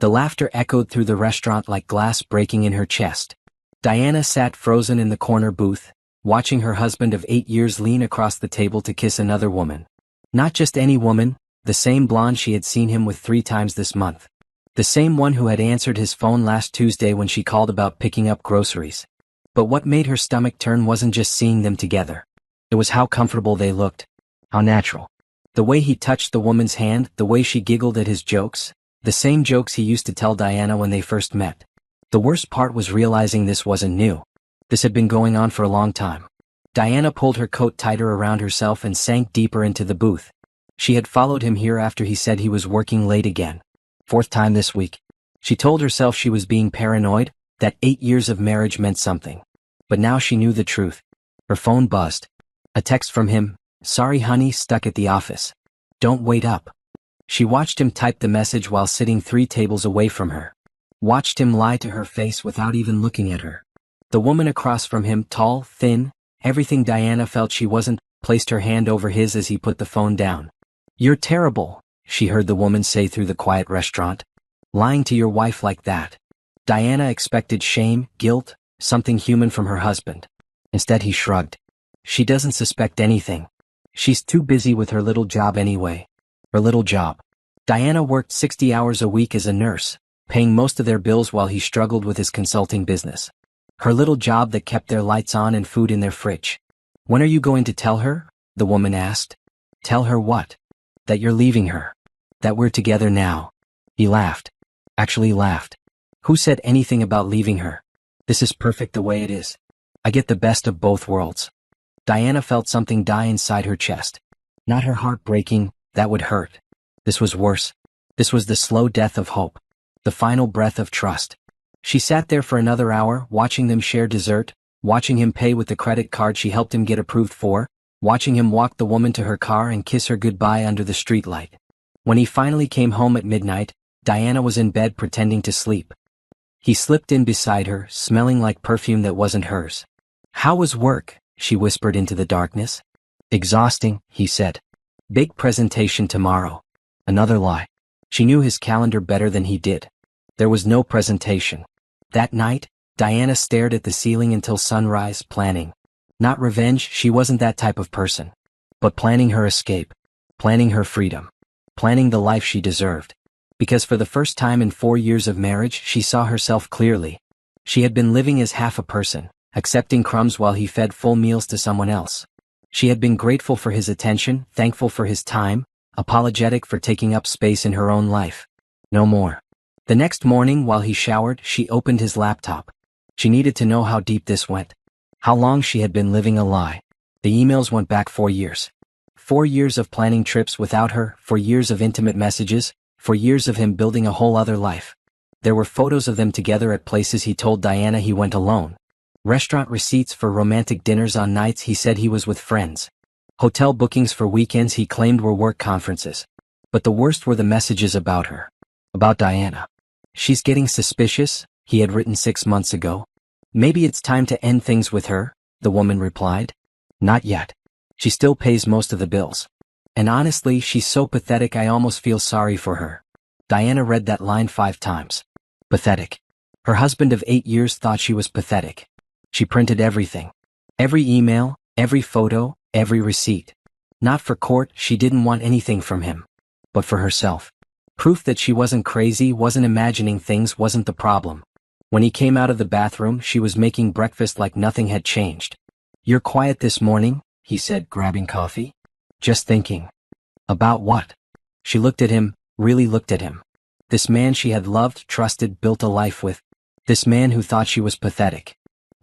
The laughter echoed through the restaurant like glass breaking in her chest. Diana sat frozen in the corner booth, watching her husband of 8 years lean across the table to kiss another woman. Not just any woman, the same blonde she had seen him with 3 times this month. The same one who had answered his phone last Tuesday when she called about picking up groceries. But what made her stomach turn wasn't just seeing them together. It was how comfortable they looked. How natural. The way he touched the woman's hand, the way she giggled at his jokes, the same jokes he used to tell Diana when they first met. The worst part was realizing this wasn't new. This had been going on for a long time. Diana pulled her coat tighter around herself and sank deeper into the booth. She had followed him here after he said he was working late again. 4th time this week. She told herself she was being paranoid, that 8 years of marriage meant something. But now she knew the truth. Her phone buzzed. A text from him, "Sorry honey, stuck at the office. Don't wait up." She watched him type the message while sitting 3 tables away from her. Watched him lie to her face without even looking at her. The woman across from him, tall, thin, everything Diana felt she wasn't, placed her hand over his as he put the phone down. "You're terrible," she heard the woman say through the quiet restaurant. "Lying to your wife like that." Diana expected shame, guilt, something human from her husband. Instead he shrugged. She doesn't suspect anything. She's too busy with her little job anyway. Her little job. Diana worked 60 hours a week as a nurse, paying most of their bills while he struggled with his consulting business. Her little job that kept their lights on and food in their fridge. "When are you going to tell her?" the woman asked. "Tell her what?" "That you're leaving her. That we're together now." He laughed. Actually laughed. "Who said anything about leaving her? This is perfect the way it is. I get the best of both worlds." Diana felt something die inside her chest. Not her heart breaking, that would hurt. This was worse. This was the slow death of hope. The final breath of trust. She sat there for another hour, watching them share dessert, watching him pay with the credit card she helped him get approved for, watching him walk the woman to her car and kiss her goodbye under the streetlight. When he finally came home at midnight, Diana was in bed pretending to sleep. He slipped in beside her, smelling like perfume that wasn't hers. "How was work?" she whispered into the darkness. "Exhausting," he said. "Big presentation tomorrow." Another lie. She knew his calendar better than he did. There was no presentation. That night, Diana stared at the ceiling until sunrise, planning. Not revenge, she wasn't that type of person. But planning her escape. Planning her freedom. Planning the life she deserved. Because for the first time in 4 years of marriage, she saw herself clearly. She had been living as half a person, accepting crumbs while he fed full meals to someone else. She had been grateful for his attention, thankful for his time, apologetic for taking up space in her own life. No more. The next morning, while he showered, she opened his laptop. She needed to know how deep this went. How long she had been living a lie. The emails went back 4 years. 4 years of planning trips without her, 4 years of intimate messages, 4 years of him building a whole other life. There were photos of them together at places he told Diana he went alone. Restaurant receipts for romantic dinners on nights he said he was with friends. Hotel bookings for weekends he claimed were work conferences. But the worst were the messages about her. About Diana. "She's getting suspicious," he had written 6 months ago. "Maybe it's time to end things with her," the woman replied. "Not yet. She still pays most of the bills. And honestly, she's so pathetic I almost feel sorry for her." Diana read that line 5 times. Pathetic. Her husband of 8 years thought she was pathetic. She printed everything. Every email, every photo, every receipt. Not for court, she didn't want anything from him. But for herself. Proof that she wasn't crazy, wasn't imagining things, wasn't the problem. When he came out of the bathroom, she was making breakfast like nothing had changed. "You're quiet this morning," he said, grabbing coffee. "Just thinking." "About what?" She looked at him, really looked at him. This man she had loved, trusted, built a life with. This man who thought she was pathetic.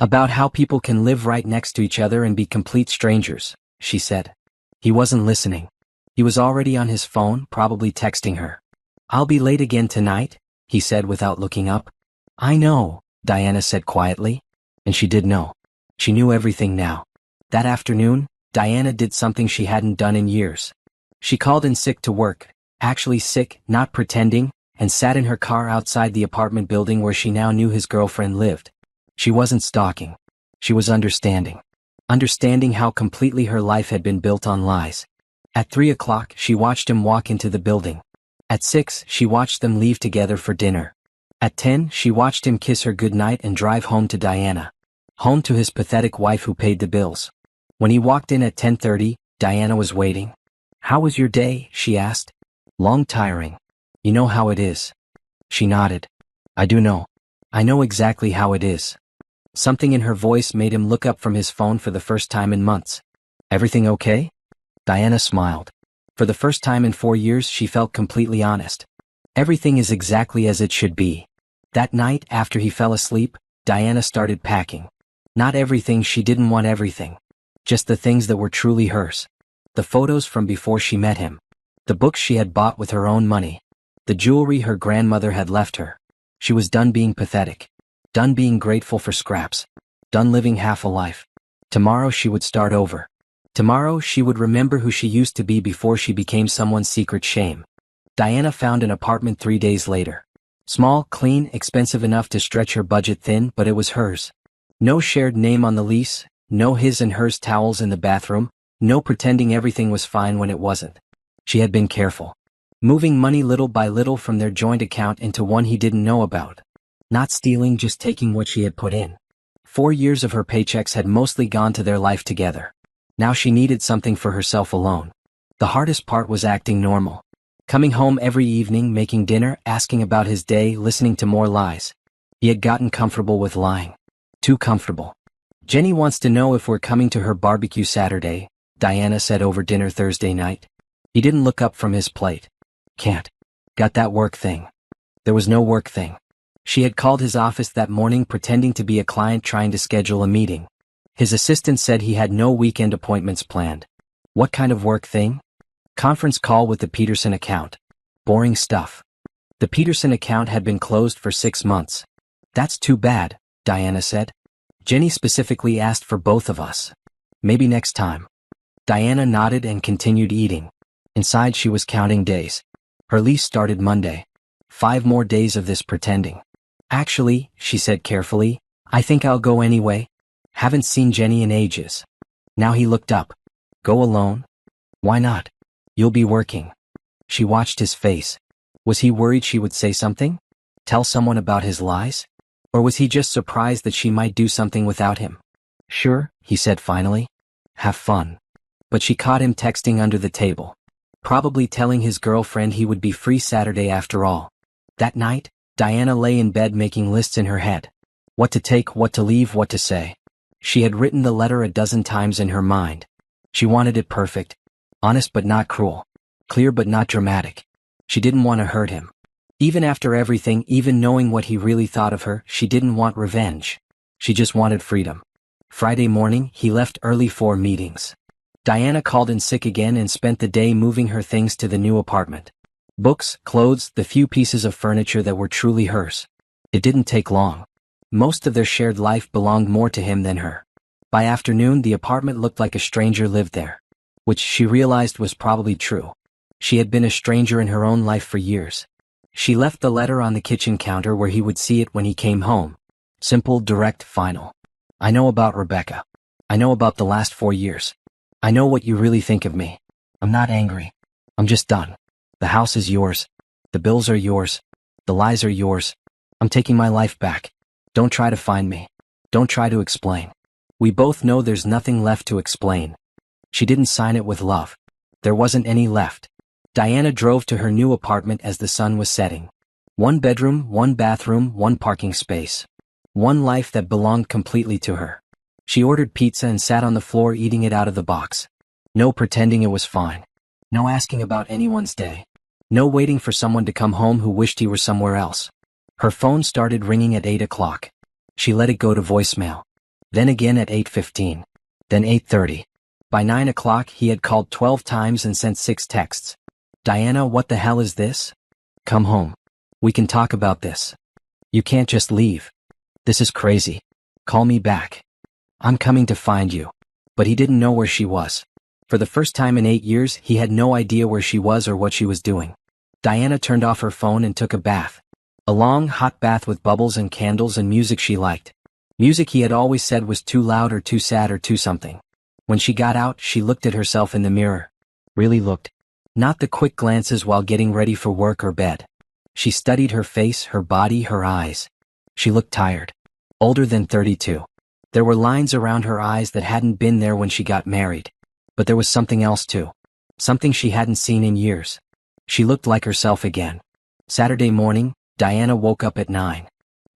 "About how people can live right next to each other and be complete strangers," she said. He wasn't listening. He was already on his phone, probably texting her. "I'll be late again tonight," he said without looking up. "I know," Diana said quietly. And she did know. She knew everything now. That afternoon, Diana did something she hadn't done in years. She called in sick to work, actually sick, not pretending, and sat in her car outside the apartment building where she now knew his girlfriend lived. She wasn't stalking. She was understanding. Understanding how completely her life had been built on lies. At 3 o'clock, she watched him walk into the building. At 6, she watched them leave together for dinner. At 10, she watched him kiss her goodnight and drive home to Diana. Home to his pathetic wife who paid the bills. When he walked in at 10:30, Diana was waiting. "How was your day?" she asked. "Long, tiring. You know how it is." She nodded. "I do know. I know exactly how it is." Something in her voice made him look up from his phone for the first time in months. "Everything okay?" Diana smiled. For the first time in 4 years she felt completely honest. Everything is exactly as it should be. That night, after he fell asleep, Diana started packing. Not everything, she didn't want everything. Just the things that were truly hers. The photos from before she met him. The books she had bought with her own money. The jewelry her grandmother had left her. She was done being pathetic. Done being grateful for scraps. Done living half a life. Tomorrow she would start over. Tomorrow she would remember who she used to be before she became someone's secret shame. Diana found an apartment 3 days later. Small, clean, expensive enough to stretch her budget thin, but it was hers. No shared name on the lease, no his and hers towels in the bathroom, no pretending everything was fine when it wasn't. She had been careful. Moving money little by little from their joint account into one he didn't know about. Not stealing, just taking what she had put in. 4 years of her paychecks had mostly gone to their life together. Now she needed something for herself alone. The hardest part was acting normal. Coming home every evening, making dinner, asking about his day, listening to more lies. He had gotten comfortable with lying. Too comfortable. "Jenny wants to know if we're coming to her barbecue Saturday," Diana said over dinner Thursday night. He didn't look up from his plate. "Can't. Got that work thing." There was no work thing. She had called his office that morning pretending to be a client trying to schedule a meeting. His assistant said he had no weekend appointments planned. What kind of work thing? Conference call with the Peterson account. Boring stuff. The Peterson account had been closed for 6 months. "That's too bad," Diana said. "Jenny specifically asked for both of us. Maybe next time." Diana nodded and continued eating. Inside she was counting days. Her lease started Monday. 5 more days of this pretending. "Actually," she said carefully, "I think I'll go anyway. Haven't seen Jenny in ages." Now he looked up. "Go alone?" "Why not? You'll be working." She watched his face. Was he worried she would say something? Tell someone about his lies? Or was he just surprised that she might do something without him? "Sure," he said finally. "Have fun." But she caught him texting under the table. Probably telling his girlfriend he would be free Saturday after all. That night, Diana lay in bed making lists in her head. What to take, what to leave, what to say. She had written the letter a dozen times in her mind. She wanted it perfect. Honest but not cruel. Clear but not dramatic. She didn't want to hurt him. Even after everything, even knowing what he really thought of her, she didn't want revenge. She just wanted freedom. Friday morning, he left early for meetings. Diana called in sick again and spent the day moving her things to the new apartment. Books, clothes, the few pieces of furniture that were truly hers. It didn't take long. Most of their shared life belonged more to him than her. By afternoon, the apartment looked like a stranger lived there. Which she realized was probably true. She had been a stranger in her own life for years. She left the letter on the kitchen counter where he would see it when he came home. Simple, direct, final. "I know about Rebecca. I know about the last 4 years. I know what you really think of me. I'm not angry. I'm just done. The house is yours. The bills are yours. The lies are yours. I'm taking my life back. Don't try to find me. Don't try to explain. We both know there's nothing left to explain." She didn't sign it with love. There wasn't any left. Diana drove to her new apartment as the sun was setting. 1 bedroom, 1 bathroom, 1 parking space. One life that belonged completely to her. She ordered pizza and sat on the floor eating it out of the box. No pretending it was fine. No asking about anyone's day. No waiting for someone to come home who wished he were somewhere else. Her phone started ringing at 8 o'clock. She let it go to voicemail. Then again at 8:15. Then 8:30. By 9 o'clock he had called 12 times and sent 6 texts. "Diana, what the hell is this? Come home. We can talk about this. You can't just leave. This is crazy. Call me back. I'm coming to find you." But he didn't know where she was. For the first time in 8 years, he had no idea where she was or what she was doing. Diana turned off her phone and took a bath. A long, hot bath with bubbles and candles and music she liked. Music he had always said was too loud or too sad or too something. When she got out, she looked at herself in the mirror. Really looked. Not the quick glances while getting ready for work or bed. She studied her face, her body, her eyes. She looked tired. Older than 32. There were lines around her eyes that hadn't been there when she got married. But there was something else too. Something she hadn't seen in years. She looked like herself again. Saturday morning, Diana woke up at 9.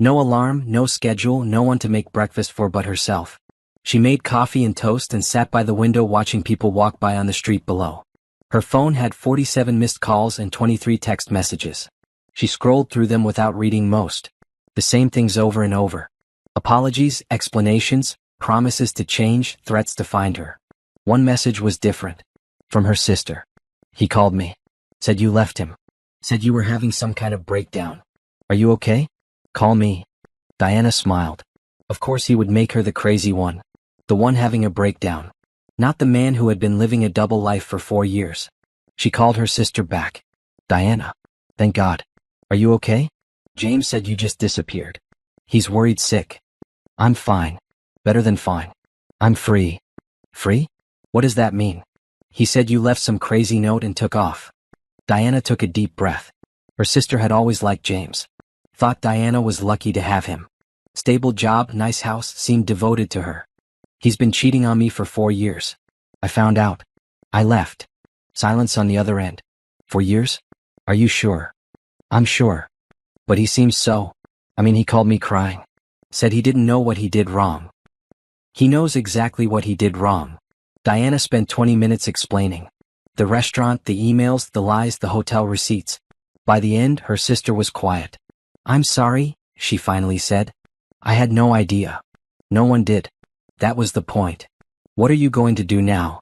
No alarm, no schedule, no one to make breakfast for but herself. She made coffee and toast and sat by the window watching people walk by on the street below. Her phone had 47 missed calls and 23 text messages. She scrolled through them without reading most. The same things over and over. Apologies, explanations, promises to change, threats to find her. One message was different. From her sister. He called me. Said you left him. Said you were having some kind of breakdown. Are you okay? Call me. Diana smiled. Of course he would make her the crazy one. The one having a breakdown. Not the man who had been living a double life for 4 years. She called her sister back. Diana. Thank God. Are you okay? James said you just disappeared. He's worried sick. I'm fine. Better than fine. I'm free. Free? What does that mean? He said you left some crazy note and took off. Diana took a deep breath. Her sister had always liked James. Thought Diana was lucky to have him. Stable job, nice house, seemed devoted to her. He's been cheating on me for 4 years. I found out. I left. Silence on the other end. 4 years? Are you sure? I'm sure. But he seems so. He called me crying. Said he didn't know what he did wrong. He knows exactly what he did wrong. Diana spent 20 minutes explaining. The restaurant, the emails, the lies, the hotel receipts. By the end, her sister was quiet. I'm sorry, she finally said. I had no idea. No one did. That was the point. What are you going to do now?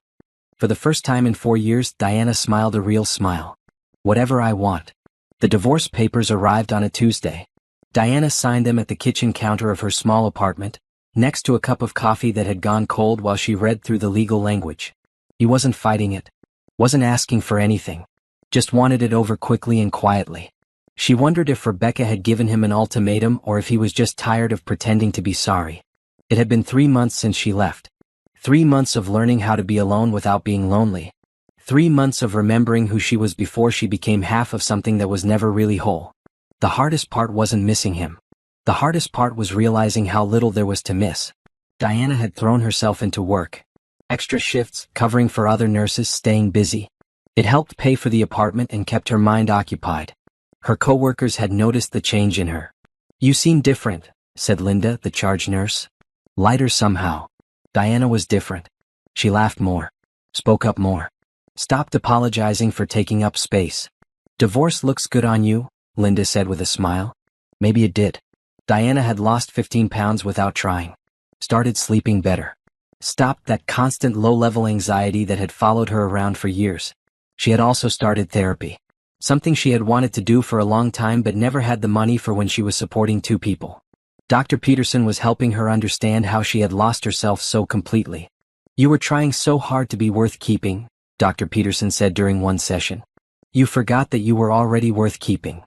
For the first time in 4 years, Diana smiled a real smile. Whatever I want. The divorce papers arrived on a Tuesday. Diana signed them at the kitchen counter of her small apartment, next to a cup of coffee that had gone cold while she read through the legal language. He wasn't fighting it. Wasn't asking for anything. Just wanted it over quickly and quietly. She wondered if Rebecca had given him an ultimatum or if he was just tired of pretending to be sorry. It had been 3 months since she left. 3 months of learning how to be alone without being lonely. 3 months of remembering who she was before she became half of something that was never really whole. The hardest part wasn't missing him. The hardest part was realizing how little there was to miss. Diana had thrown herself into work. Extra shifts, covering for other nurses, staying busy. It helped pay for the apartment and kept her mind occupied. Her coworkers had noticed the change in her. You seem different, said Linda, the charge nurse. Lighter somehow. Diana was different. She laughed more. Spoke up more. Stopped apologizing for taking up space. Divorce looks good on you, Linda said with a smile. Maybe it did. Diana had lost 15 pounds without trying. Started sleeping better. Stopped that constant low-level anxiety that had followed her around for years. She had also started therapy. Something she had wanted to do for a long time but never had the money for when she was supporting 2 people. Dr. Peterson was helping her understand how she had lost herself so completely. You were trying so hard to be worth keeping, Dr. Peterson said during one session. You forgot that you were already worth keeping.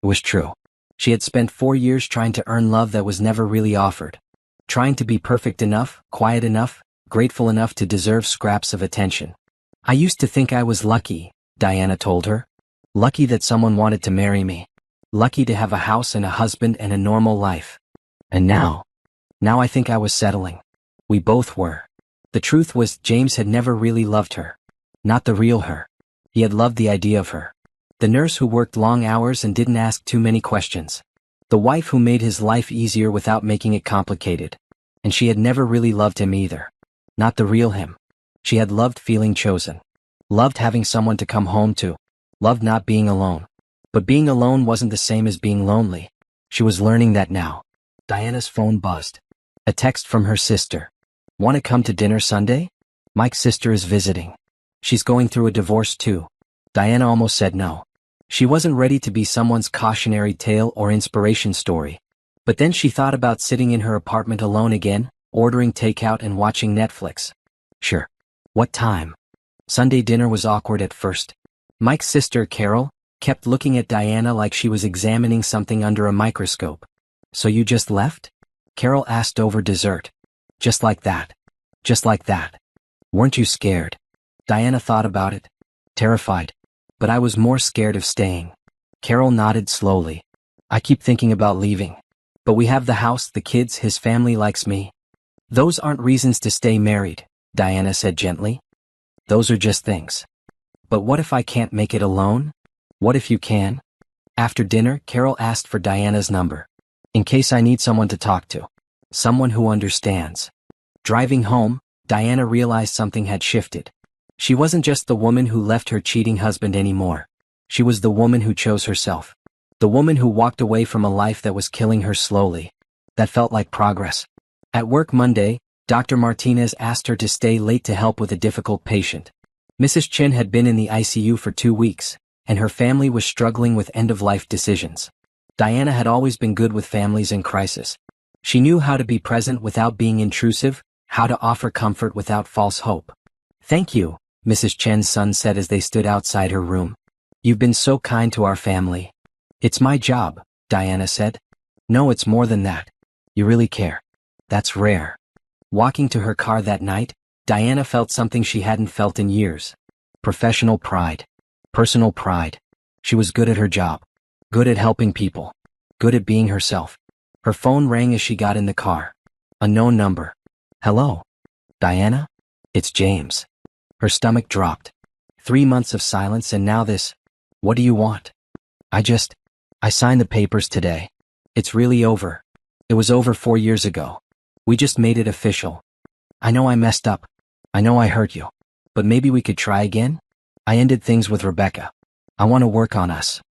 It was true. She had spent 4 years trying to earn love that was never really offered. Trying to be perfect enough, quiet enough, grateful enough to deserve scraps of attention. I used to think I was lucky, Diana told her. Lucky that someone wanted to marry me. Lucky to have a house and a husband and a normal life. And now I think I was settling. We both were. The truth was, James had never really loved her. Not the real her. He had loved the idea of her. The nurse who worked long hours and didn't ask too many questions. The wife who made his life easier without making it complicated. And she had never really loved him either. Not the real him. She had loved feeling chosen. Loved having someone to come home to. Loved not being alone. But being alone wasn't the same as being lonely. She was learning that now. Diana's phone buzzed. A text from her sister. Want to come to dinner Sunday? Mike's sister is visiting. She's going through a divorce too. Diana almost said no. She wasn't ready to be someone's cautionary tale or inspiration story. But then she thought about sitting in her apartment alone again, ordering takeout and watching Netflix. Sure. What time? Sunday dinner was awkward at first. Mike's sister, Carol, kept looking at Diana like she was examining something under a microscope. So you just left? Carol asked over dessert. Just like that. Just like that. Weren't you scared? Diana thought about it. Terrified. But I was more scared of staying. Carol nodded slowly. I keep thinking about leaving. But we have the house, the kids, his family likes me. Those aren't reasons to stay married, Diana said gently. Those are just things. But what if I can't make it alone? What if you can? After dinner, Carol asked for Diana's number. In case I need someone to talk to. Someone who understands. Driving home, Diana realized something had shifted. She wasn't just the woman who left her cheating husband anymore. She was the woman who chose herself. The woman who walked away from a life that was killing her slowly. That felt like progress. At work Monday, Dr. Martinez asked her to stay late to help with a difficult patient. Mrs. Chin had been in the ICU for 2 weeks, and her family was struggling with end-of-life decisions. Diana had always been good with families in crisis. She knew how to be present without being intrusive, how to offer comfort without false hope. Thank you, Mrs. Chen's son said as they stood outside her room. You've been so kind to our family. It's my job, Diana said. No, it's more than that. You really care. That's rare. Walking to her car that night, Diana felt something she hadn't felt in years. Professional pride. Personal pride. She was good at her job. Good at helping people. Good at being herself. Her phone rang as she got in the car. A known number. Hello? Diana? It's James. Her stomach dropped. 3 months of silence and now this. What do you want? I signed the papers today. It's really over. It was over 4 years ago. We just made it official. I know I messed up. I know I hurt you. But maybe we could try again? I ended things with Rebecca. I want to work on us.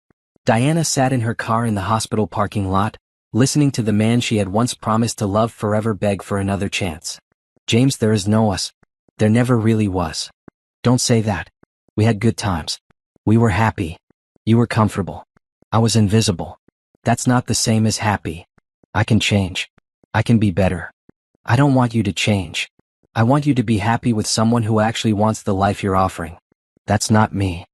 Diana sat in her car in the hospital parking lot, listening to the man she had once promised to love forever beg for another chance. James, there is no us. There never really was. Don't say that. We had good times. We were happy. You were comfortable. I was invisible. That's not the same as happy. I can change. I can be better. I don't want you to change. I want you to be happy with someone who actually wants the life you're offering. That's not me.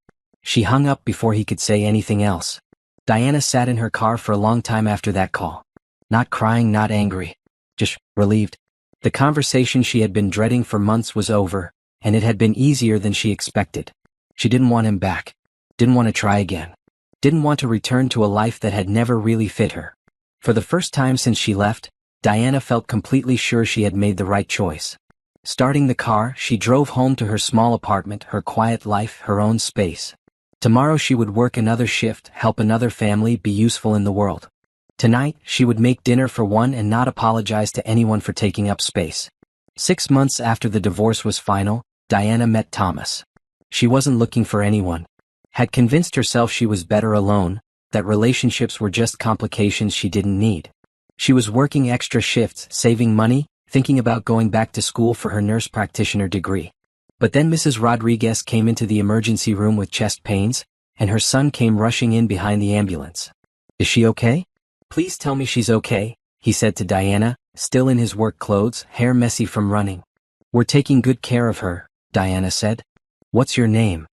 She hung up before he could say anything else. Diana sat in her car for a long time after that call. Not crying, not angry. Just relieved. The conversation she had been dreading for months was over, and it had been easier than she expected. She didn't want him back. Didn't want to try again. Didn't want to return to a life that had never really fit her. For the first time since she left, Diana felt completely sure she had made the right choice. Starting the car, she drove home to her small apartment, her quiet life, her own space. Tomorrow she would work another shift, help another family, be useful in the world. Tonight, she would make dinner for one and not apologize to anyone for taking up space. 6 months after the divorce was final, Diana met Thomas. She wasn't looking for anyone. Had convinced herself she was better alone, that relationships were just complications she didn't need. She was working extra shifts, saving money, thinking about going back to school for her nurse practitioner degree. But then Mrs. Rodriguez came into the emergency room with chest pains, and her son came rushing in behind the ambulance. Is she okay? Please tell me she's okay, he said to Diana, still in his work clothes, hair messy from running. We're taking good care of her, Diana said. What's your name?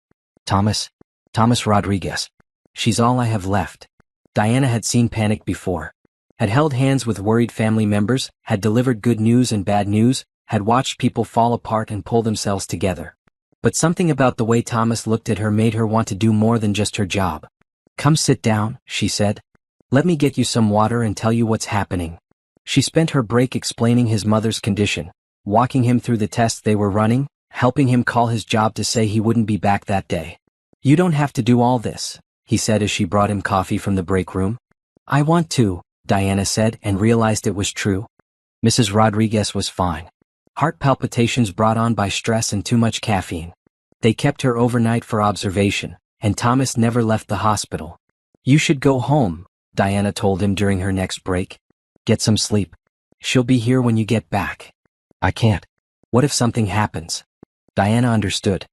Thomas. Thomas Rodriguez. She's all I have left. Diana had seen panic before. Had held hands with worried family members, had delivered good news and bad news, had watched people fall apart and pull themselves together. But something about the way Thomas looked at her made her want to do more than just her job. Come sit down, she said. Let me get you some water and tell you what's happening. She spent her break explaining his mother's condition, walking him through the tests they were running, helping him call his job to say he wouldn't be back that day. You don't have to do all this, he said as she brought him coffee from the break room. I want to, Diana said and realized it was true. Mrs. Rodriguez was fine. Heart palpitations brought on by stress and too much caffeine. They kept her overnight for observation, and Thomas never left the hospital. You should go home, Diana told him during her next break. Get some sleep. She'll be here when you get back. I can't. What if something happens? Diana understood.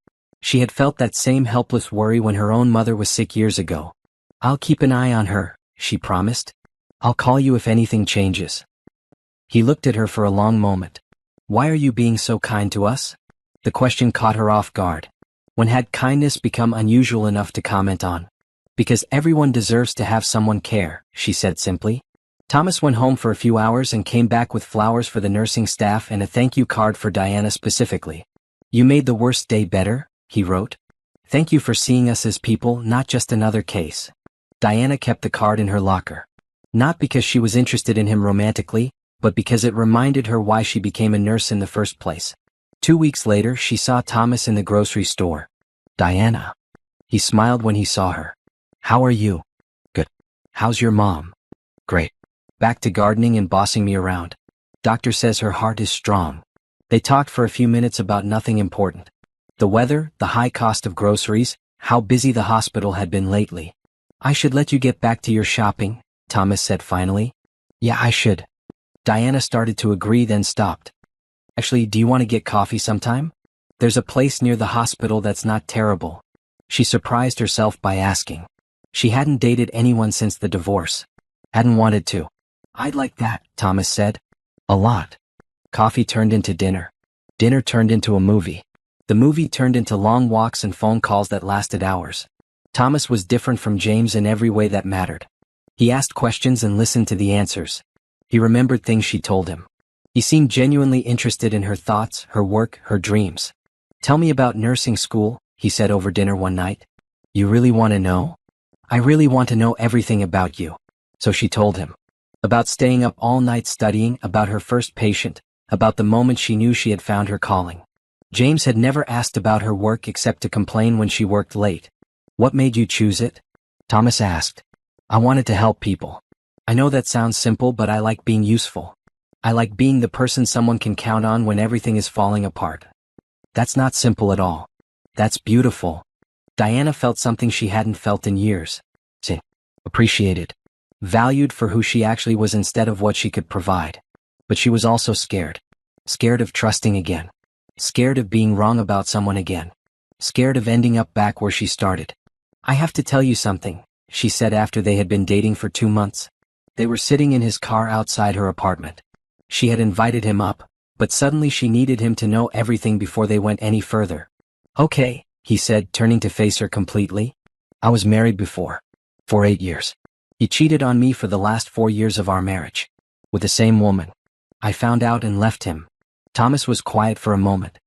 She had felt that same helpless worry when her own mother was sick years ago. I'll keep an eye on her, she promised. I'll call you if anything changes. He looked at her for a long moment. Why are you being so kind to us? The question caught her off guard. When had kindness become unusual enough to comment on? Because everyone deserves to have someone care, she said simply. Thomas went home for a few hours and came back with flowers for the nursing staff and a thank you card for Diana specifically. You made the worst day better, he wrote. Thank you for seeing us as people, not just another case. Diana kept the card in her locker. Not because she was interested in him romantically, but because it reminded her why she became a nurse in the first place. 2 weeks later, she saw Thomas in the grocery store. Diana. He smiled when he saw her. How are you? Good. How's your mom? Great. Back to gardening and bossing me around. Doctor says her heart is strong. They talked for a few minutes about nothing important. The weather, the high cost of groceries, how busy the hospital had been lately. I should let you get back to your shopping, Thomas said finally. Yeah, I should. Diana started to agree, then stopped. Actually, do you want to get coffee sometime? There's a place near the hospital that's not terrible. She surprised herself by asking. She hadn't dated anyone since the divorce. Hadn't wanted to. I'd like that, Thomas said. A lot. Coffee turned into dinner. Dinner turned into a movie. The movie turned into long walks and phone calls that lasted hours. Thomas was different from James in every way that mattered. He asked questions and listened to the answers. He remembered things she told him. He seemed genuinely interested in her thoughts, her work, her dreams. Tell me about nursing school, he said over dinner one night. You really want to know? I really want to know everything about you. So she told him. About staying up all night studying, about her first patient, about the moment she knew she had found her calling. James had never asked about her work except to complain when she worked late. What made you choose it? Thomas asked. I wanted to help people. I know that sounds simple, but I like being useful. I like being the person someone can count on when everything is falling apart. That's not simple at all. That's beautiful. Diana felt something she hadn't felt in years. Appreciated. Valued for who she actually was instead of what she could provide. But she was also scared. Scared of trusting again. Scared of being wrong about someone again. Scared of ending up back where she started. I have to tell you something, she said after they had been dating for 2 months. They were sitting in his car outside her apartment. She had invited him up, but suddenly she needed him to know everything before they went any further. Okay, he said, turning to face her completely. I was married before. For 8 years. He cheated on me for the last 4 years of our marriage. With the same woman. I found out and left him. Thomas was quiet for a moment.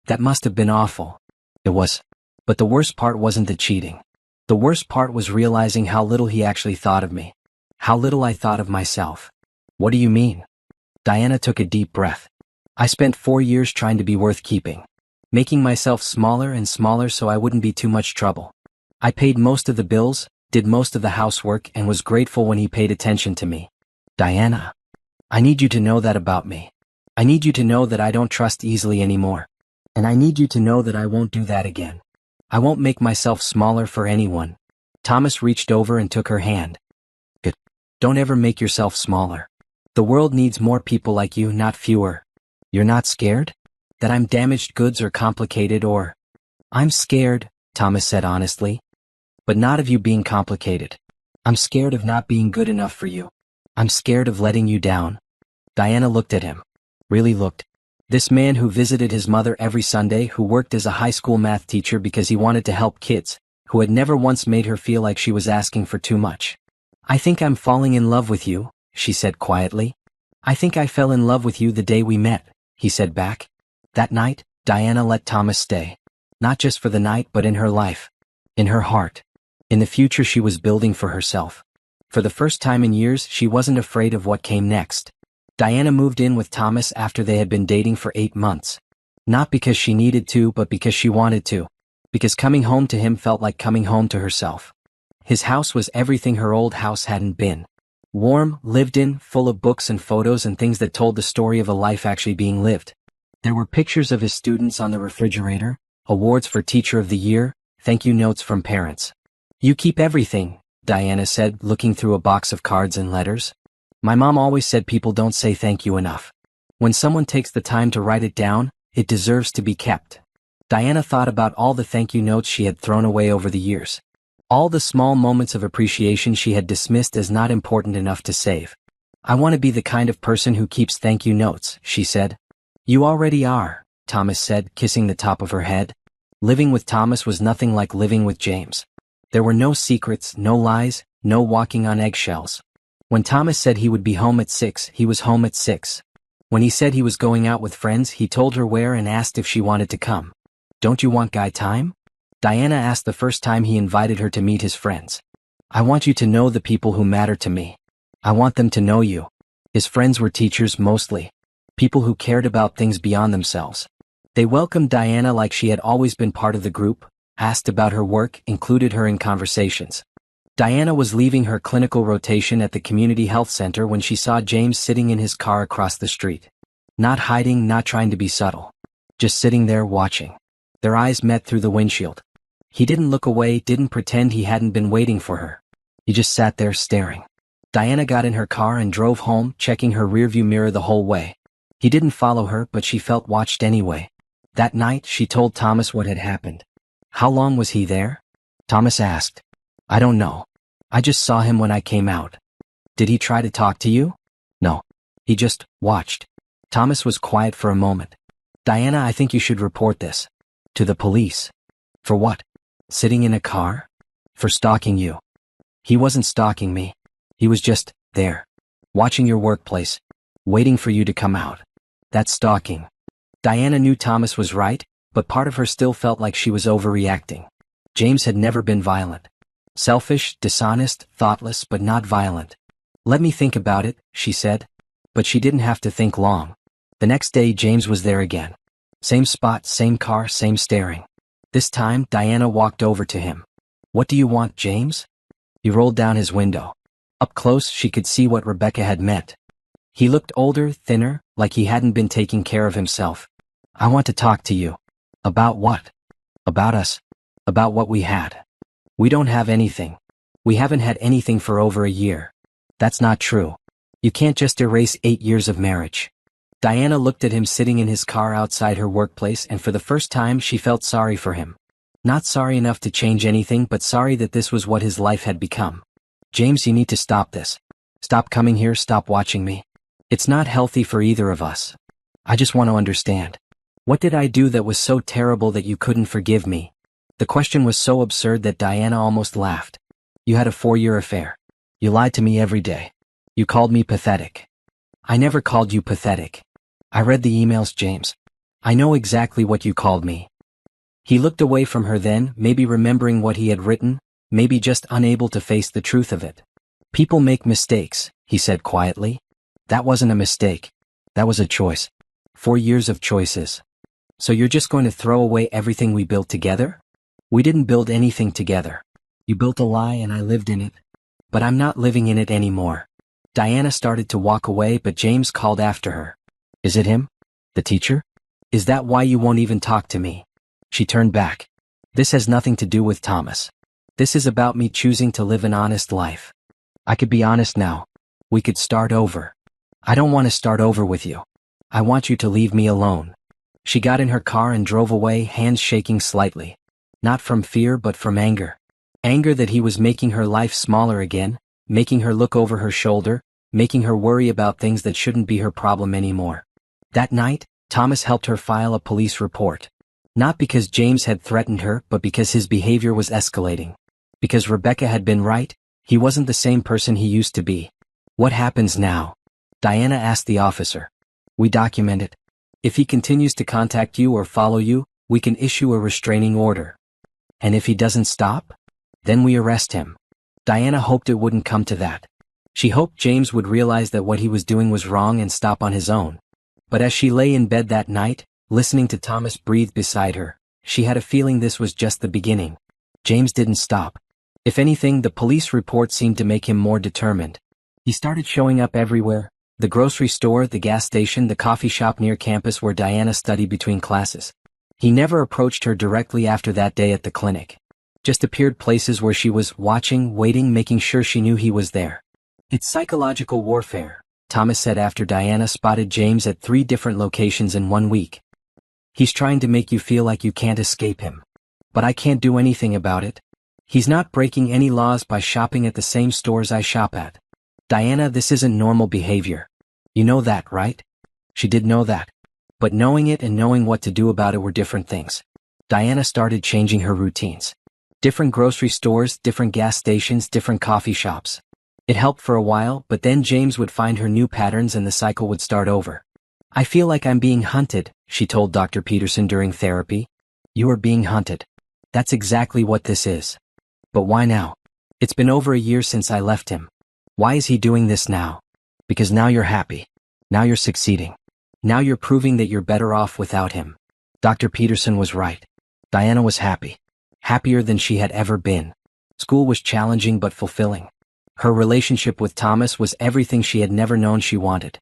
That must have been awful. It was. But the worst part wasn't the cheating. The worst part was realizing how little he actually thought of me. How little I thought of myself. What do you mean? Diana took a deep breath. I spent 4 years trying to be worth keeping. Making myself smaller and smaller so I wouldn't be too much trouble. I paid most of the bills, did most of the housework, and was grateful when he paid attention to me. Diana. I need you to know that about me. I need you to know that I don't trust easily anymore. And I need you to know that I won't do that again. I won't make myself smaller for anyone. Thomas reached over and took her hand. Good. Don't ever make yourself smaller. The world needs more people like you, not fewer. You're not scared? That I'm damaged goods or complicated or... I'm scared, Thomas said honestly. But not of you being complicated. I'm scared of not being good enough for you. I'm scared of letting you down. Diana looked at him. Really looked. This man who visited his mother every Sunday, who worked as a high school math teacher because he wanted to help kids, who had never once made her feel like she was asking for too much. I think I'm falling in love with you, she said quietly. I think I fell in love with you the day we met, he said back. That night, Diana let Thomas stay. Not just for the night, but in her life. In her heart. In the future she was building for herself. For the first time in years, she wasn't afraid of what came next. Diana moved in with Thomas after they had been dating for 8 months. Not because she needed to, but because she wanted to. Because coming home to him felt like coming home to herself. His house was everything her old house hadn't been. Warm, lived in, full of books and photos and things that told the story of a life actually being lived. There were pictures of his students on the refrigerator, awards for Teacher of the Year, thank you notes from parents. You keep everything, Diana said, looking through a box of cards and letters. My mom always said people don't say thank you enough. When someone takes the time to write it down, it deserves to be kept. Diana thought about all the thank you notes she had thrown away over the years. All the small moments of appreciation she had dismissed as not important enough to save. I want to be the kind of person who keeps thank you notes, she said. You already are, Thomas said, kissing the top of her head. Living with Thomas was nothing like living with James. There were no secrets, no lies, no walking on eggshells. When Thomas said he would be home at 6, he was home at 6. When he said he was going out with friends, he told her where and asked if she wanted to come. Don't you want guy time? Diana asked the first time he invited her to meet his friends. I want you to know the people who matter to me. I want them to know you. His friends were teachers mostly. People who cared about things beyond themselves. They welcomed Diana like she had always been part of the group, asked about her work, included her in conversations. Diana was leaving her clinical rotation at the community health center when she saw James sitting in his car across the street. Not hiding, not trying to be subtle. Just sitting there watching. Their eyes met through the windshield. He didn't look away, didn't pretend he hadn't been waiting for her. He just sat there staring. Diana got in her car and drove home, checking her rearview mirror the whole way. He didn't follow her, but she felt watched anyway. That night, she told Thomas what had happened. How long was he there? Thomas asked. I don't know. I just saw him when I came out. Did he try to talk to you? No. He just watched. Thomas was quiet for a moment. Diana, I think you should report this. To the police. For what? Sitting in a car? For stalking you. He wasn't stalking me. He was just there. Watching your workplace. Waiting for you to come out. That's stalking. Diana knew Thomas was right, but part of her still felt like she was overreacting. James had never been violent. Selfish, dishonest, thoughtless, but not violent. Let me think about it, she said. But she didn't have to think long. The next day James was there again. Same spot, same car, same staring. This time, Diana walked over to him. What do you want, James? He rolled down his window. Up close, she could see what Rebecca had meant. He looked older, thinner, like he hadn't been taking care of himself. I want to talk to you. About what? About us. About what we had. We don't have anything. We haven't had anything for over a year. That's not true. You can't just erase 8 years of marriage. Diana looked at him sitting in his car outside her workplace, and for the first time she felt sorry for him. Not sorry enough to change anything, but sorry that this was what his life had become. James, you need to stop this. Stop coming here, stop watching me. It's not healthy for either of us. I just want to understand. What did I do that was so terrible that you couldn't forgive me? The question was so absurd that Diana almost laughed. You had a 4-year affair. You lied to me every day. You called me pathetic. I never called you pathetic. I read the emails, James. I know exactly what you called me. He looked away from her then, maybe remembering what he had written, maybe just unable to face the truth of it. People make mistakes, he said quietly. That wasn't a mistake. That was a choice. 4 years of choices. So you're just going to throw away everything we built together? We didn't build anything together. You built a lie and I lived in it. But I'm not living in it anymore. Diana started to walk away, but James called after her. Is it him? The teacher? Is that why you won't even talk to me? She turned back. This has nothing to do with Thomas. This is about me choosing to live an honest life. I could be honest now. We could start over. I don't want to start over with you. I want you to leave me alone. She got in her car and drove away, hands shaking slightly. Not from fear, but from anger. Anger that he was making her life smaller again, making her look over her shoulder, making her worry about things that shouldn't be her problem anymore. That night, Thomas helped her file a police report. Not because James had threatened her, but because his behavior was escalating. Because Rebecca had been right, he wasn't the same person he used to be. What happens now? Diana asked the officer. We document it. If he continues to contact you or follow you, we can issue a restraining order. And if he doesn't stop? Then we arrest him. Diana hoped it wouldn't come to that. She hoped James would realize that what he was doing was wrong and stop on his own. But as she lay in bed that night, listening to Thomas breathe beside her, she had a feeling this was just the beginning. James didn't stop. If anything, the police report seemed to make him more determined. He started showing up everywhere. The grocery store, the gas station, the coffee shop near campus where Diana studied between classes. He never approached her directly after that day at the clinic. Just appeared places where she was watching, waiting, making sure she knew he was there. It's psychological warfare, Thomas said after Diana spotted James at 3 different locations in 1 week. He's trying to make you feel like you can't escape him. But I can't do anything about it. He's not breaking any laws by shopping at the same stores I shop at. Diana, this isn't normal behavior. You know that, right? She did know that. But knowing it and knowing what to do about it were different things. Diana started changing her routines. Different grocery stores, different gas stations, different coffee shops. It helped for a while, but then James would find her new patterns and the cycle would start over. I feel like I'm being hunted, she told Dr. Peterson during therapy. You are being hunted. That's exactly what this is. But why now? It's been over a year since I left him. Why is he doing this now? Because now you're happy. Now you're succeeding. Now you're proving that you're better off without him. Dr. Peterson was right. Diana was happy. Happier than she had ever been. School was challenging but fulfilling. Her relationship with Thomas was everything she had never known she wanted.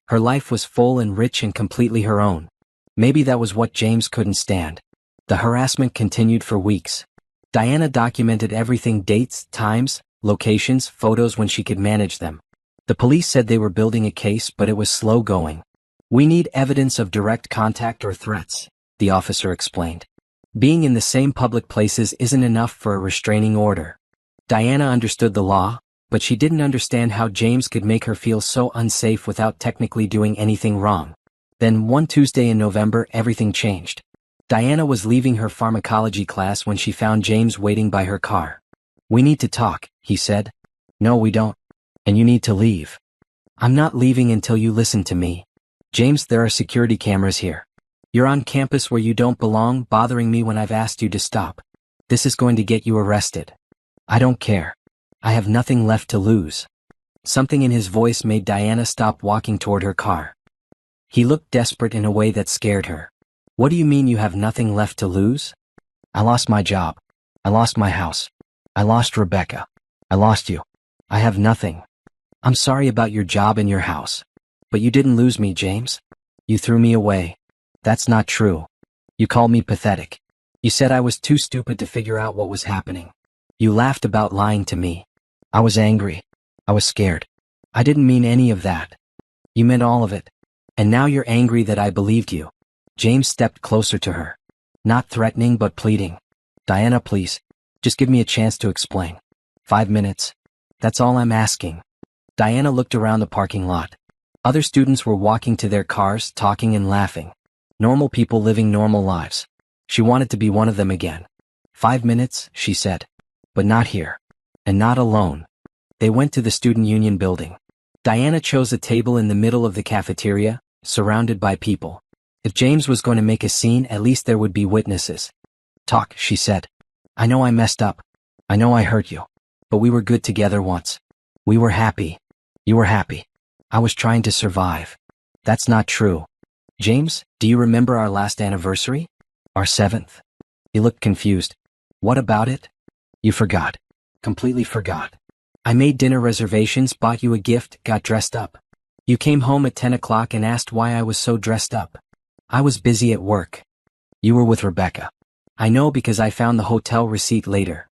Her life was full and rich and completely her own. Maybe that was what James couldn't stand. The harassment continued for weeks. Diana documented everything: dates, times, locations, photos when she could manage them. The police said they were building a case, but it was slow going. "We need evidence of direct contact or threats," the officer explained. "Being in the same public places isn't enough for a restraining order." Diana understood the law, but she didn't understand how James could make her feel so unsafe without technically doing anything wrong. Then one Tuesday in November, everything changed. Diana was leaving her pharmacology class when she found James waiting by her car. "We need to talk," he said. "No, we don't. And you need to leave." "I'm not leaving until you listen to me. James, there are security cameras here. You're on campus where you don't belong, bothering me when I've asked you to stop. This is going to get you arrested." "I don't care. I have nothing left to lose." Something in his voice made Diana stop walking toward her car. He looked desperate in a way that scared her. "What do you mean you have nothing left to lose?" "I lost my job. I lost my house. I lost Rebecca. I lost you. I have nothing." "I'm sorry about your job and your house. But you didn't lose me, James. You threw me away." "That's not true. You called me pathetic. You said I was too stupid to figure out what was happening. You laughed about lying to me. I was angry. I was scared. I didn't mean any of that. You meant all of it. And now you're angry that I believed you." James stepped closer to her. Not threatening but pleading. "Diana, please. Just give me a chance to explain. 5 minutes. That's all I'm asking." Diana looked around the parking lot. Other students were walking to their cars, talking and laughing. Normal people living normal lives. She wanted to be one of them again. 5 minutes, she said. But not here. And not alone. They went to the student union building. Diana chose a table in the middle of the cafeteria, surrounded by people. If James was going to make a scene, at least there would be witnesses. "Talk," she said. "I know I messed up. I know I hurt you. But we were good together once. We were happy. You were happy. I was trying to survive." "That's not true." "James, do you remember our last anniversary? Our 7th? He looked confused. "What about it?" "You forgot. Completely forgot. I made dinner reservations, bought you a gift, got dressed up. You came home at 10 o'clock and asked why I was so dressed up. I was busy at work. You were with Rebecca. I know because I found the hotel receipt later."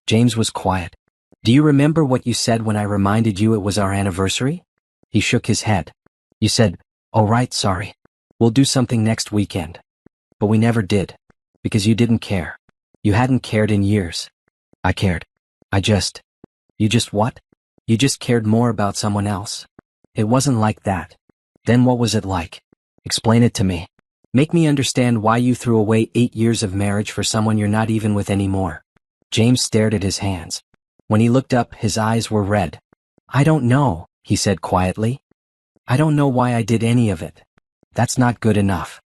James was quiet. "Do you remember what you said when I reminded you it was our anniversary?" He shook his head. "You said, 'Oh right, sorry. We'll do something next weekend.' But we never did. Because you didn't care. You hadn't cared in years." "I cared. You just what?" "You just cared more about someone else." "It wasn't like that." "Then what was it like? Explain it to me. Make me understand why you threw away 8 years of marriage for someone you're not even with anymore." James stared at his hands. When he looked up, his eyes were red. "I don't know," he said quietly. "I don't know why I did any of it." "That's not good enough.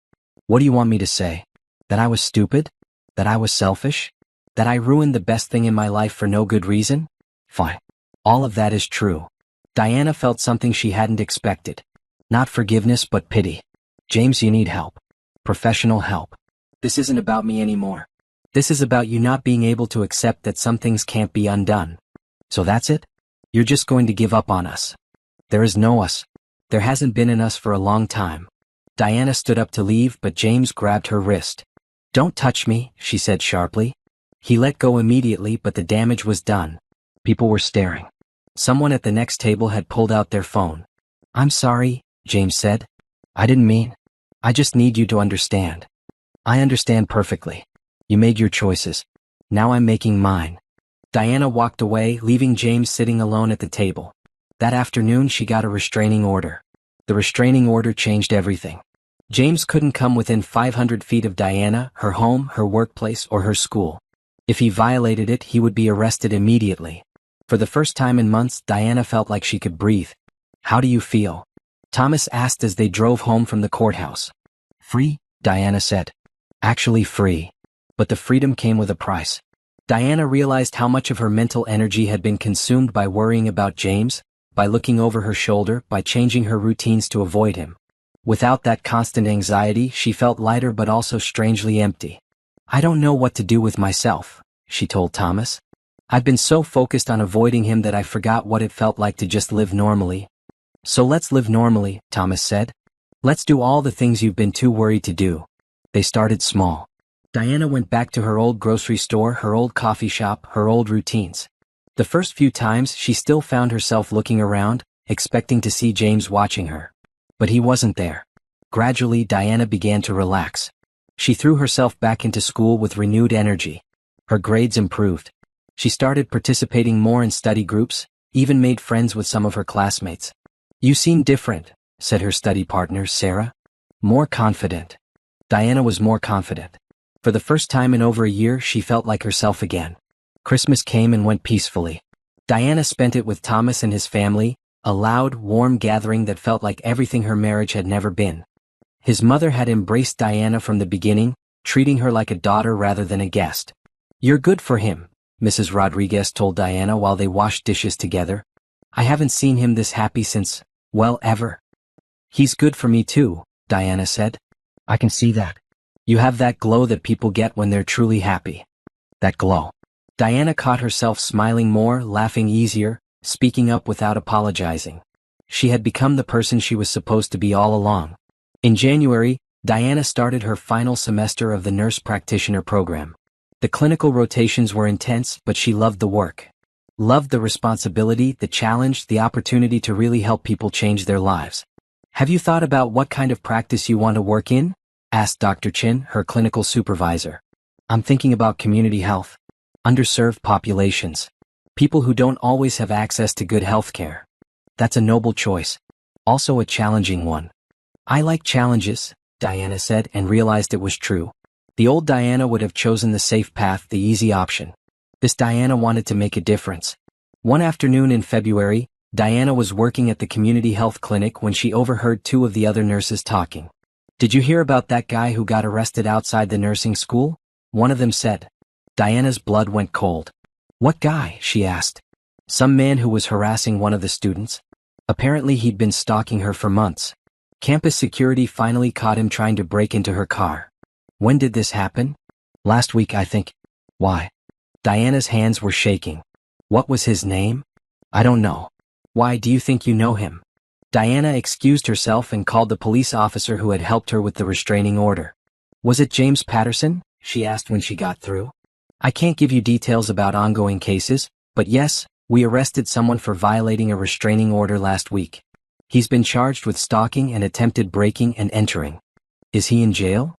What do you want me to say? That I was stupid? That I was selfish? That I ruined the best thing in my life for no good reason? Fine. All of that is true." Diana felt something she hadn't expected. Not forgiveness but pity. "James, you need help. Professional help. This isn't about me anymore. This is about you not being able to accept that some things can't be undone. So that's it? You're just going to give up on us?" "There is no us. There hasn't been an us for a long time." Diana stood up to leave, but James grabbed her wrist. "Don't touch me," she said sharply. He let go immediately, but the damage was done. People were staring. Someone at the next table had pulled out their phone. "I'm sorry," James said. "I didn't mean. I just need you to understand." "I understand perfectly. You made your choices. Now I'm making mine." Diana walked away, leaving James sitting alone at the table. That afternoon she got a restraining order. The restraining order changed everything. James couldn't come within 500 feet of Diana, her home, her workplace, or her school. If he violated it, he would be arrested immediately. For the first time in months, Diana felt like she could breathe. "How do you feel?" Thomas asked as they drove home from the courthouse. "Free," Diana said. "Actually free. but the freedom came with a price. Diana realized how much of her mental energy had been consumed by worrying about James, by looking over her shoulder, by changing her routines to avoid him. Without that constant anxiety, she felt lighter but also strangely empty. "I don't know what to do with myself," she told Thomas. "I've been so focused on avoiding him that I forgot what it felt like to just live normally." "So let's live normally," Thomas said. "Let's do all the things you've been too worried to do." They started small. Diana went back to her old grocery store, her old coffee shop, her old routines. The first few times she still found herself looking around, expecting to see James watching her. But he wasn't there. Gradually, Diana began to relax. She threw herself back into school with renewed energy. Her grades improved. She started participating more in study groups, even made friends with some of her classmates. "You seem different," said her study partner, Sarah. "More confident." Diana was more confident. For the first time in over a year, she felt like herself again. Christmas came and went peacefully. Diana spent it with Thomas and his family, a loud, warm gathering that felt like everything her marriage had never been. His mother had embraced Diana from the beginning, treating her like a daughter rather than a guest. "You're good for him," Mrs. Rodriguez told Diana while they washed dishes together. "I haven't seen him this happy since, well, ever." "He's good for me too," Diana said. "I can see that. You have that glow that people get when they're truly happy." That glow. Diana caught herself smiling more, laughing easier, speaking up without apologizing. She had become the person she was supposed to be all along. In January, Diana started her final semester of the nurse practitioner program. The clinical rotations were intense, but she loved the work. Loved the responsibility, the challenge, the opportunity to really help people change their lives. "Have you thought about what kind of practice you want to work in?" asked Dr. Chin, her clinical supervisor. "I'm thinking about community health. Underserved populations. People who don't always have access to good health care." "That's a noble choice. Also a challenging one." "I like challenges," Diana said, and realized it was true. The old Diana would have chosen the safe path, the easy option. This Diana wanted to make a difference. One afternoon in February, Diana was working at the community health clinic when she overheard two of the other nurses talking. "Did you hear about that guy who got arrested outside the nursing school?" one of them said. Diana's blood went cold. "What guy?" she asked. "Some man who was harassing one of the students. Apparently he'd been stalking her for months. Campus security finally caught him trying to break into her car." "When did this happen?" "Last week, I think." "Why?" Diana's hands were shaking. "What was his name?" "I don't know." "Why, do you think you know him?" Diana excused herself and called the police officer who had helped her with the restraining order. "Was it James Patterson?" she asked when she got through. "I can't give you details about ongoing cases, but yes, we arrested someone for violating a restraining order last week. He's been charged with stalking and attempted breaking and entering." "Is he in jail?"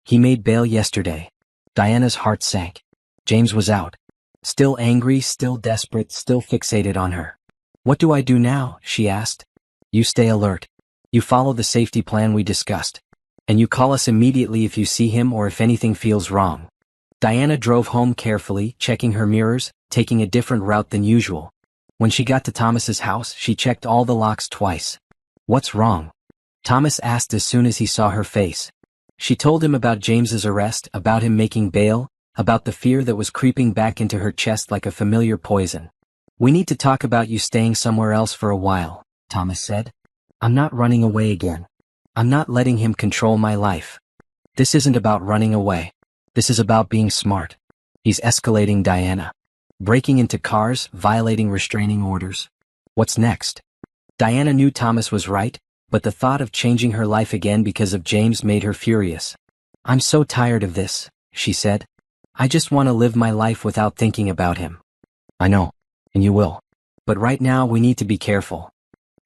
"He made bail yesterday." Diana's heart sank. James was out. Still angry, still desperate, still fixated on her. "What do I do now?" she asked. "You stay alert. You follow the safety plan we discussed. And you call us immediately if you see him or if anything feels wrong." Diana drove home carefully, checking her mirrors, taking a different route than usual. When she got to Thomas's house, she checked all the locks twice. "What's wrong?" Thomas asked as soon as he saw her face. She told him about James's arrest, about him making bail, about the fear that was creeping back into her chest like a familiar poison. "We need to talk about you staying somewhere else for a while," Thomas said. "I'm not running away again. I'm not letting him control my life. This isn't about running away. This is about being smart." "He's escalating," Diana. "Breaking into cars, violating restraining orders. What's next?" Diana knew Thomas was right, but the thought of changing her life again because of James made her furious. "I'm so tired of this," she said. "I just want to live my life without thinking about him." "I know, and you will. But right now we need to be careful."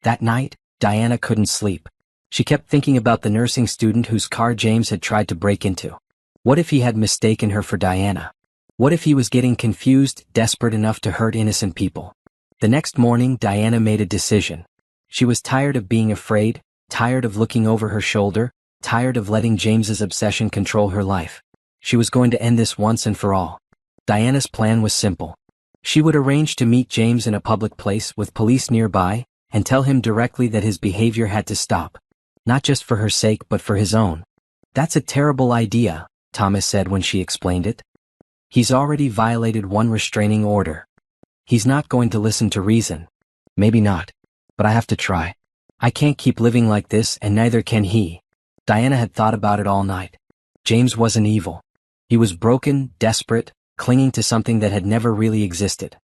That night, Diana couldn't sleep. She kept thinking about the nursing student whose car James had tried to break into. What if he had mistaken her for Diana? What if he was getting confused, desperate enough to hurt innocent people? The next morning, Diana made a decision. She was tired of being afraid, tired of looking over her shoulder, tired of letting James's obsession control her life. She was going to end this once and for all. Diana's plan was simple. She would arrange to meet James in a public place with police nearby and tell him directly that his behavior had to stop. Not just for her sake but for his own. "That's a terrible idea," Thomas said when she explained it. He's already violated one restraining order. He's not going to listen to reason. Maybe not. But I have to try. I can't keep living like this, and neither can he. Diana had thought about it all night. James wasn't evil. He was broken, desperate, clinging to something that had never really existed.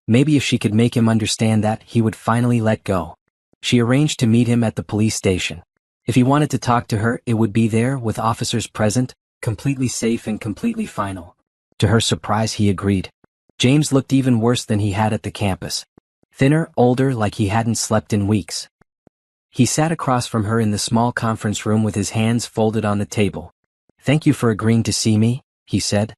Maybe if she could make him understand that, he would finally let go. She arranged to meet him at the police station. If he wanted to talk to her, it would be there, with officers present, completely safe and completely final. To her surprise, he agreed. James looked even worse than he had at the campus. Thinner, older, like he hadn't slept in weeks. He sat across from her in the small conference room with his hands folded on the table. "Thank you for agreeing to see me," he said.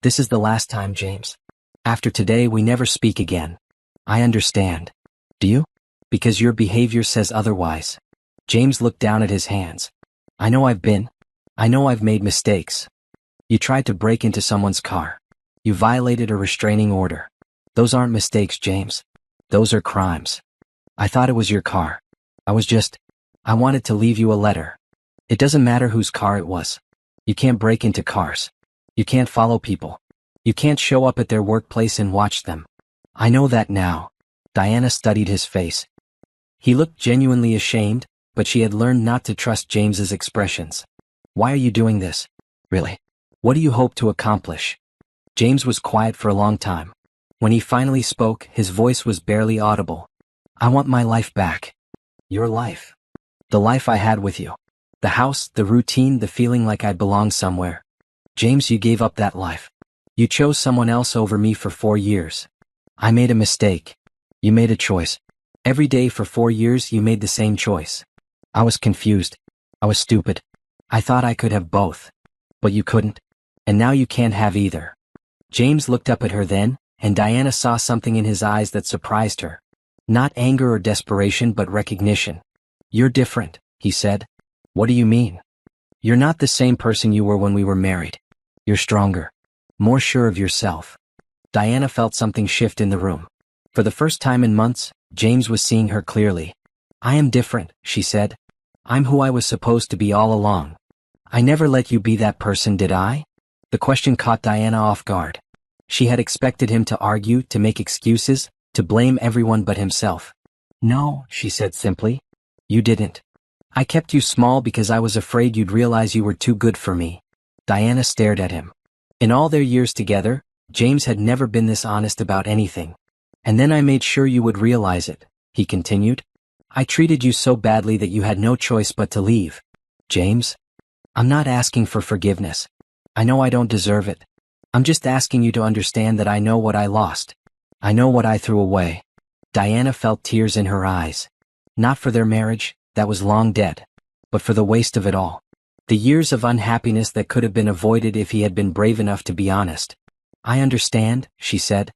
"This is the last time, James. After today, we never speak again. I understand. Do you? Because your behavior says otherwise." James looked down at his hands. I know I've made mistakes. You tried to break into someone's car. You violated a restraining order. Those aren't mistakes, James. Those are crimes. I thought it was your car. I wanted to leave you a letter. It doesn't matter whose car it was. You can't break into cars. You can't follow people. You can't show up at their workplace and watch them. I know that now. Diana studied his face. He looked genuinely ashamed, but she had learned not to trust James's expressions. Why are you doing this? Really? What do you hope to accomplish? James was quiet for a long time. When he finally spoke, his voice was barely audible. I want my life back. Your life. The life I had with you. The house, the routine, the feeling like I belonged somewhere. James, you gave up that life. You chose someone else over me for 4 years. I made a mistake. You made a choice. Every day for 4 years you made the same choice. I was confused. I was stupid. I thought I could have both. But you couldn't. And now you can't have either. James looked up at her then, and Diana saw something in his eyes that surprised her. Not anger or desperation, but recognition. You're different, he said. What do you mean? You're not the same person you were when we were married. You're stronger. More sure of yourself. Diana felt something shift in the room. For the first time in months, James was seeing her clearly. I am different, she said. I'm who I was supposed to be all along. I never let you be that person, did I? The question caught Diana off guard. She had expected him to argue, to make excuses, to blame everyone but himself. No, she said simply. You didn't. I kept you small because I was afraid you'd realize you were too good for me. Diana stared at him. In all their years together, James had never been this honest about anything. And then I made sure you would realize it, he continued. I treated you so badly that you had no choice but to leave. James, I'm not asking for forgiveness. I know I don't deserve it. I'm just asking you to understand that I know what I lost. I know what I threw away. Diana felt tears in her eyes. Not for their marriage, that was long dead, but for the waste of it all. The years of unhappiness that could have been avoided if he had been brave enough to be honest. I understand, she said.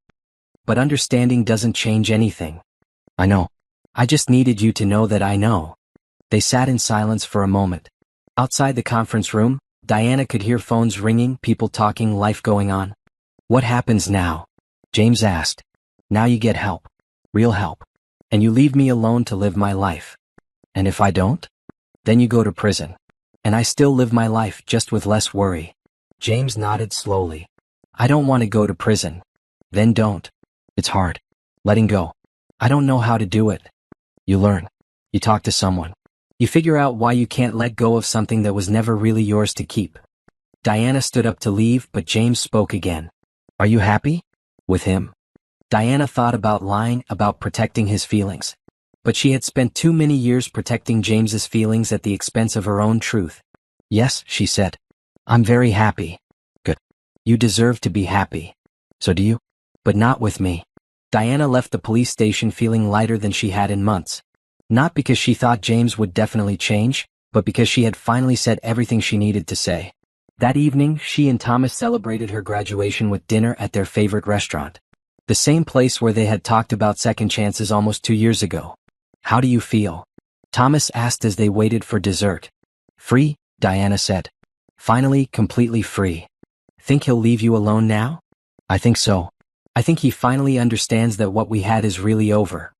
But understanding doesn't change anything. I know. I just needed you to know that I know. They sat in silence for a moment. Outside the conference room, Diana could hear phones ringing, people talking, life going on. What happens now? James asked. Now you get help. Real help. And you leave me alone to live my life. And if I don't? Then you go to prison. And I still live my life, just with less worry. James nodded slowly. I don't want to go to prison. Then don't. It's hard. Letting go. I don't know how to do it. You learn. You talk to someone. You figure out why you can't let go of something that was never really yours to keep. Diana stood up to leave, but James spoke again. Are you happy? With him? Diana thought about lying, about protecting his feelings. But she had spent too many years protecting James's feelings at the expense of her own truth. Yes, she said. I'm very happy. Good. You deserve to be happy. So do you? But not with me. Diana left the police station feeling lighter than she had in months. Not because she thought James would definitely change, but because she had finally said everything she needed to say. That evening, she and Thomas celebrated her graduation with dinner at their favorite restaurant. The same place where they had talked about second chances almost 2 years ago. How do you feel? Thomas asked as they waited for dessert. Free, Diana said. Finally, completely free. Think he'll leave you alone now? I think so. I think he finally understands that what we had is really over.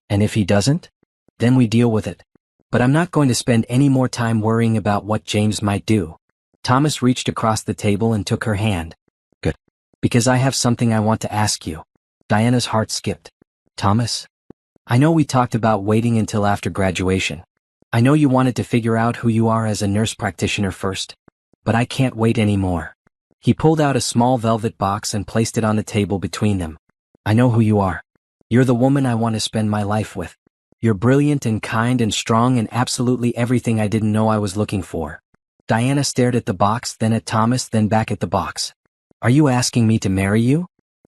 And if he doesn't? Then we deal with it. But I'm not going to spend any more time worrying about what James might do. Thomas reached across the table and took her hand. Good. Because I have something I want to ask you. Diana's heart skipped. Thomas? I know we talked about waiting until after graduation. I know you wanted to figure out who you are as a nurse practitioner first. But I can't wait anymore. He pulled out a small velvet box and placed it on the table between them. I know who you are. You're the woman I want to spend my life with. You're brilliant and kind and strong and absolutely everything I didn't know I was looking for. Diana stared at the box, then at Thomas, then back at the box. Are you asking me to marry you?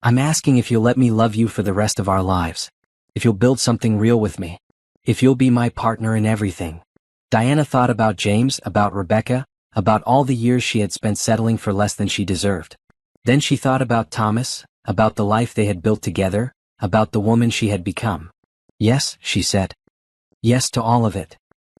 I'm asking if you'll let me love you for the rest of our lives. If you'll build something real with me. If you'll be my partner in everything. Diana thought about James, about Rebecca, about all the years she had spent settling for less than she deserved. Then she thought about Thomas, about the life they had built together, about the woman she had become. Yes, she said. Yes to all of it.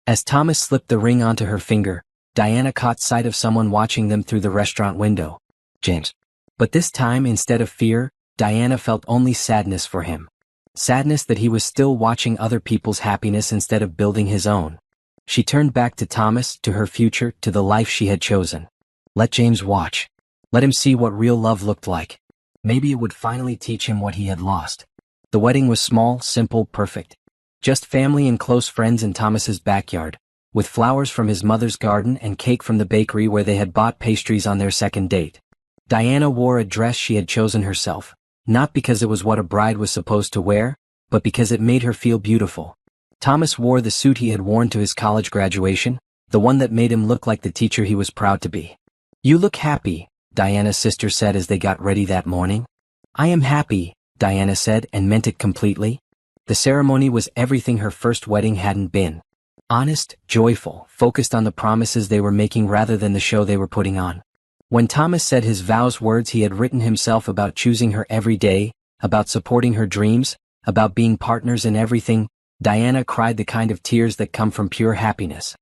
As Thomas slipped the ring onto her finger, Diana caught sight of someone watching them through the restaurant window. James. But this time, instead of fear, Diana felt only sadness for him. Sadness that he was still watching other people's happiness instead of building his own. She turned back to Thomas, to her future, to the life she had chosen. Let James watch. Let him see what real love looked like. Maybe it would finally teach him what he had lost. The wedding was small, simple, perfect. Just family and close friends in Thomas's backyard, with flowers from his mother's garden and cake from the bakery where they had bought pastries on their second date. Diana wore a dress she had chosen herself, not because it was what a bride was supposed to wear, but because it made her feel beautiful. Thomas wore the suit he had worn to his college graduation, the one that made him look like the teacher he was proud to be. You look happy, Diana's sister said as they got ready that morning. I am happy, Diana said, and meant it completely. The ceremony was everything her first wedding hadn't been. Honest, joyful, focused on the promises they were making rather than the show they were putting on. When Thomas said his vows words he had written himself about choosing her every day, about supporting her dreams, about being partners in everything, Diana cried the kind of tears that come from pure happiness.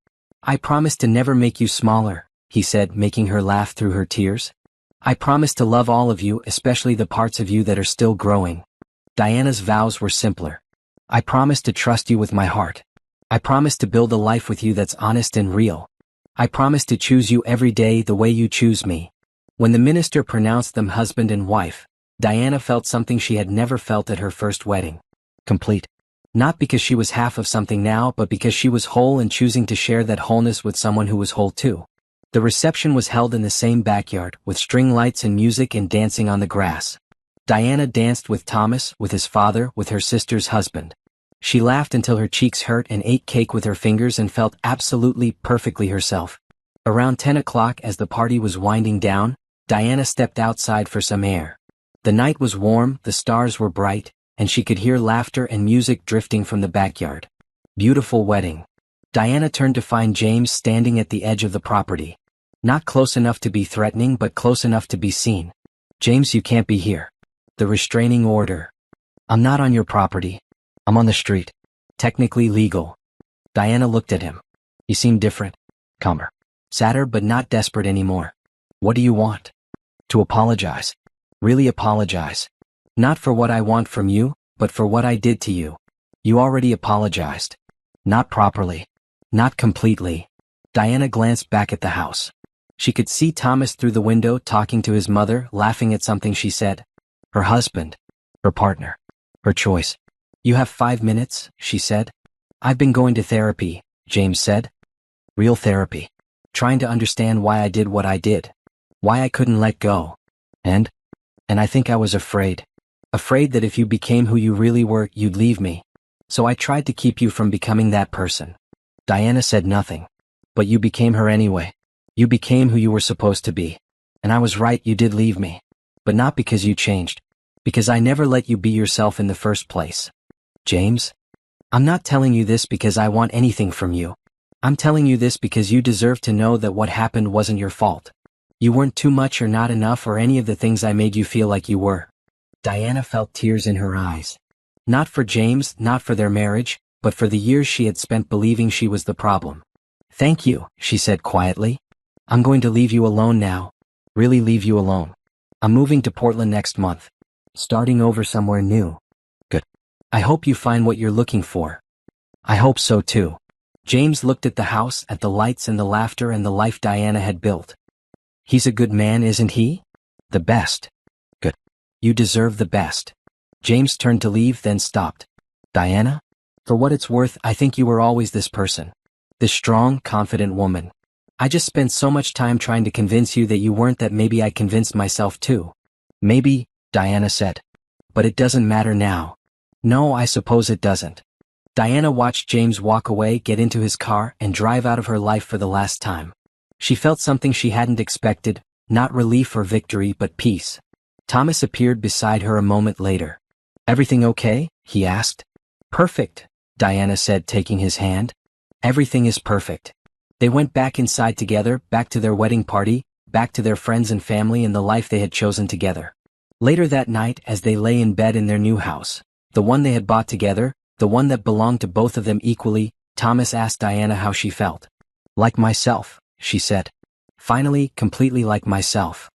I promise to never make you smaller, he said, making her laugh through her tears. I promise to love all of you, especially the parts of you that are still growing. Diana's vows were simpler. I promise to trust you with my heart. I promise to build a life with you that's honest and real. I promise to choose you every day the way you choose me. When the minister pronounced them husband and wife, Diana felt something she had never felt at her first wedding. Complete. Not because she was half of something now, but because she was whole and choosing to share that wholeness with someone who was whole too. The reception was held in the same backyard, with string lights and music and dancing on the grass. Diana danced with Thomas, with his father, with her sister's husband. She laughed until her cheeks hurt and ate cake with her fingers and felt absolutely, perfectly herself. Around 10 o'clock, as the party was winding down, Diana stepped outside for some air. The night was warm, the stars were bright, and she could hear laughter and music drifting from the backyard. Beautiful wedding. Diana turned to find James standing at the edge of the property. Not close enough to be threatening, but close enough to be seen. James, you can't be here. The restraining order. I'm not on your property. I'm on the street. Technically legal. Diana looked at him. He seemed different. Calmer. Sadder, but not desperate anymore. What do you want? To apologize. Really apologize. Not for what I want from you, but for what I did to you. You already apologized. Not properly. Not completely. Diana glanced back at the house. She could see Thomas through the window talking to his mother, laughing at something she said. Her husband. Her partner. Her choice. You have 5 minutes, she said. I've been going to therapy, James said. Real therapy. Trying to understand why I did what I did. Why I couldn't let go. And I think I was afraid. Afraid that if you became who you really were, you'd leave me. So I tried to keep you from becoming that person. Diana said nothing. But you became her anyway. You became who you were supposed to be. And I was right, you did leave me. But not because you changed. Because I never let you be yourself in the first place. James? I'm not telling you this because I want anything from you. I'm telling you this because you deserve to know that what happened wasn't your fault. You weren't too much or not enough or any of the things I made you feel like you were. Diana felt tears in her eyes. Not for James, not for their marriage, but for the years she had spent believing she was the problem. Thank you, she said quietly. I'm going to leave you alone now. Really leave you alone. I'm moving to Portland next month. Starting over somewhere new. Good. I hope you find what you're looking for. I hope so too. James looked at the house, at the lights and the laughter and the life Diana had built. He's a good man, isn't he? The best. Good. You deserve the best. James turned to leave, then stopped. Diana? For what it's worth, I think you were always this person. This strong, confident woman. I just spent so much time trying to convince you that you weren't that. Maybe I convinced myself too. Maybe, Diana said. But it doesn't matter now. No, I suppose it doesn't. Diana watched James walk away, get into his car, and drive out of her life for the last time. She felt something she hadn't expected, not relief or victory but peace. Thomas appeared beside her a moment later. Everything okay? He asked. Perfect, Diana said, taking his hand. Everything is perfect. They went back inside together, back to their wedding party, back to their friends and family and the life they had chosen together. Later that night, as they lay in bed in their new house, the one they had bought together, the one that belonged to both of them equally, Thomas asked Diana how she felt. Like myself, she said. Finally, completely like myself.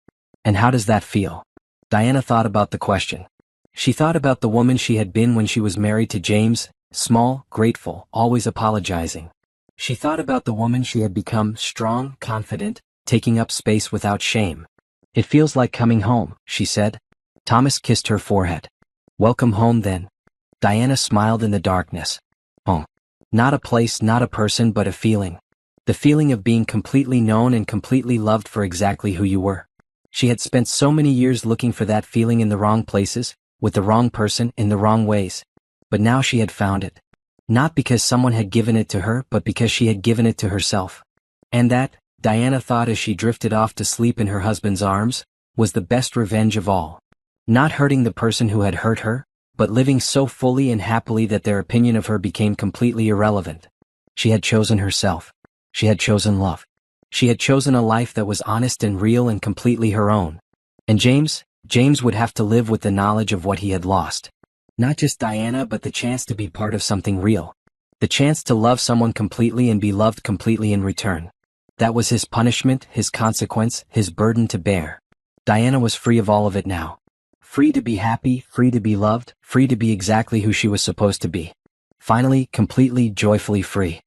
And how does that feel? Diana thought about the question. She thought about the woman she had been when she was married to James, small, grateful, always apologizing. She thought about the woman she had become, strong, confident, taking up space without shame. It feels like coming home, she said. Thomas kissed her forehead. Welcome home then. Diana smiled in the darkness. Home. Not a place, not a person, but a feeling. The feeling of being completely known and completely loved for exactly who you were. She had spent so many years looking for that feeling in the wrong places, with the wrong person, in the wrong ways. But now she had found it. Not because someone had given it to her, but because she had given it to herself. And that, Diana thought as she drifted off to sleep in her husband's arms, was the best revenge of all. Not hurting the person who had hurt her, but living so fully and happily that their opinion of her became completely irrelevant. She had chosen herself. She had chosen love. She had chosen a life that was honest and real and completely her own. And James would have to live with the knowledge of what he had lost. Not just Diana, but the chance to be part of something real. The chance to love someone completely and be loved completely in return. That was his punishment, his consequence, his burden to bear. Diana was free of all of it now. Free to be happy, free to be loved, free to be exactly who she was supposed to be. Finally, completely, joyfully free.